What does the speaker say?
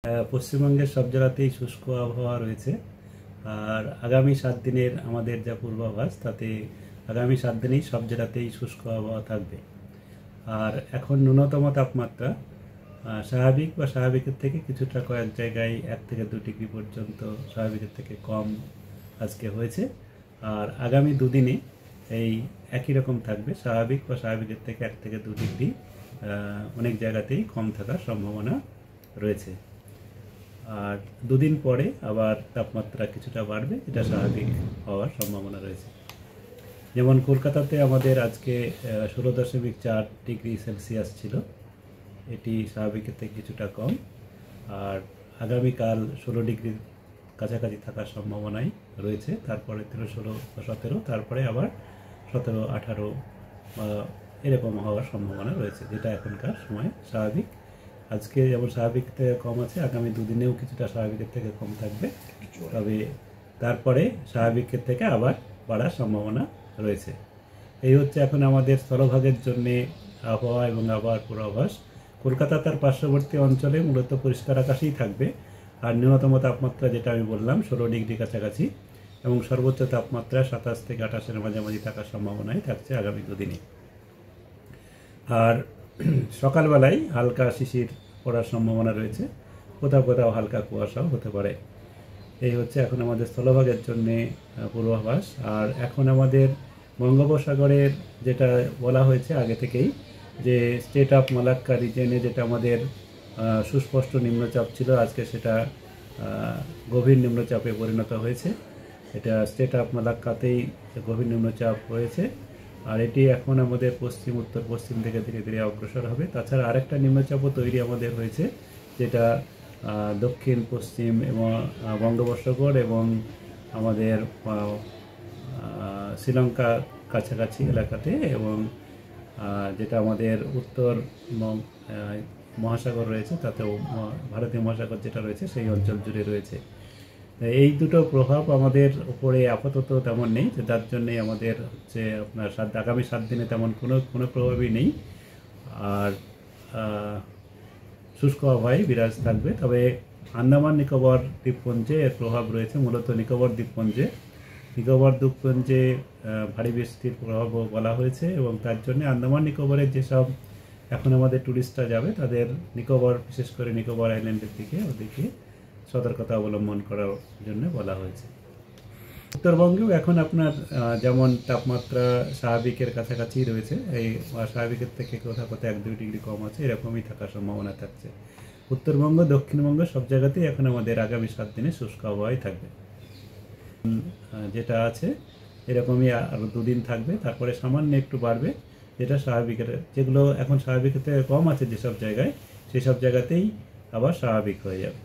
পশ্চিমবঙ্গের সব জায়গাতেই শুষ্ক আবহাওয়া রয়েছে। আর আগামী 7 দিনের আমাদের যা পূর্বাভাস তাতে আগামী 7 দিনেই সব জায়গাতেই শুষ্ক আবহাওয়া থাকবে। আর এখন ন্যূনতম তাপমাত্রা স্বাভাবিক বা স্বাভাবিকের থেকে কিছুটা কয়েক জায়গায় 1 থেকে 2 ডিগ্রি পর্যন্ত স্বাভাবিকের থেকে কম আজকে হয়েছে। আর আগামী দুদিনে এই একই রকম থাকবে, স্বাভাবিক বা স্বাভাবিকের থেকে 1 থেকে 2 ডিগ্রি অনেক জায়গাতেই কম থাকার সম্ভাবনা রয়েছে। আর দুদিন পরে আবার তাপমাত্রা কিছুটা বাড়বে, এটা স্বাভাবিক হওয়ার সম্ভাবনা রয়েছে। যেমন কলকাতাতে আমাদের আজকে 16.4 ডিগ্রি সেলসিয়াস ছিল, এটি স্বাভাবিকের থেকে কিছুটা কম। আর আগামীকাল 16 ডিগ্রির কাছাকাছি থাকার সম্ভাবনাই রয়েছে, তারপরে 13-16-17, তারপরে আবার 17-18 এরকম হওয়ার সম্ভাবনা রয়েছে, যেটা এখনকার সময় স্বাভাবিক। আজকে যেমন স্বাভাবিক থেকে কম আছে, আগামী দুদিনেও কিছুটা স্বাভাবিকের থেকে কম থাকবে, তবে তারপরে স্বাভাবিকের থেকে আবার বাড়ার সম্ভাবনা রয়েছে। এই হচ্ছে এখন আমাদের স্থলভাগের জন্যে আবহাওয়া এবং আবহাওয়ার পূর্বাভাস। কলকাতা তার পার্শ্ববর্তী অঞ্চলে মূলত পরিষ্কার আকাশেই থাকবে। আর ন্যূনতম তাপমাত্রা যেটা আমি বললাম 16 ডিগ্রি কাছাকাছি, এবং সর্বোচ্চ তাপমাত্রা 27 থেকে 28-এর মাঝামাঝি থাকার সম্ভাবনাই থাকছে আগামী দুদিনে। আর সকালবেলায় হালকা শিশির পড়ার সম্ভাবনা রয়েছে, কোথাও কোথাও হালকা কুয়াশাও হতে পারে। এই হচ্ছে এখন আমাদের স্থলভাগের জন্যে পূর্বাভাস। আর এখন আমাদের বঙ্গোপসাগরের যেটা বলা হয়েছে আগে থেকেই, যে স্টেট অফ মালাক্কা রিজনে যেটা আমাদের সুস্পষ্ট নিম্নচাপ ছিল, আজকে সেটা গভীর নিম্নচাপে পরিণত হয়েছে। এটা স্টেট অফ মালাক্কাতেই গভীর নিম্নচাপ হয়েছে। আর এটি এখন আমাদের পশ্চিম উত্তর পশ্চিম থেকে ধীরে ধীরে অগ্রসর হবে। তাছাড়া আরেকটা নিম্নচাপও তৈরি আমাদের হয়েছে, যেটা দক্ষিণ পশ্চিম এবং বঙ্গোপসাগর এবং আমাদের শ্রীলঙ্কা কাছাকাছি এলাকাতে, এবং যেটা আমাদের উত্তর মহাসাগর রয়েছে, তাতেও ভারতীয় মহাসাগর যেটা রয়েছে সেই অঞ্চল জুড়ে রয়েছে। এই দুটো প্রভাব আমাদের উপরে আপাতত তেমন নেই, যার জন্যে আমাদের হচ্ছে আপনার আগামী 7 দিনে তেমন কোনো প্রভাবই নেই। আর শুষ্ক আবহাওয়ায় বিরাজ থাকবে। তবে আন্দামান নিকোবর দ্বীপপুঞ্জে এর প্রভাব রয়েছে, মূলত নিকোবর দ্বীপপুঞ্জে ভারী বৃষ্টির প্রভাবও বলা হয়েছে। এবং তার জন্য আন্দামান নিকোবরের যেসব এখন আমাদের ট্যুরিস্টরা যাবে, তাদের নিকোবর, বিশেষ করে নিকোবর আইল্যান্ডের দিকে ওদিকে সতর্কতা অবলম্বন করার জন্য বলা হয়েছে। উত্তরবঙ্গেও এখন আপনার যেমন তাপমাত্রা স্বাভাবিকের কাছাকাছি রয়েছে, এই স্বাভাবিকের থেকে কোথাও কোথাও 1-2 ডিগ্রি কম আছে, এরকমই থাকার সম্ভাবনা থাকছে। উত্তরবঙ্গ, দক্ষিণবঙ্গ সব জায়গাতেই এখন আমাদের আগামী 7 দিনে শুষ্ক আবহাওয়াই থাকবে। যেটা আছে এরকমই আরও 2 দিন থাকবে, তারপরে সামান্য একটু বাড়বে, যেটা স্বাভাবিকের, যেগুলো এখন স্বাভাবিকের থেকে কম আছে যেসব জায়গায়, সেসব জায়গাতেই আবার স্বাভাবিক হয়ে যাবে।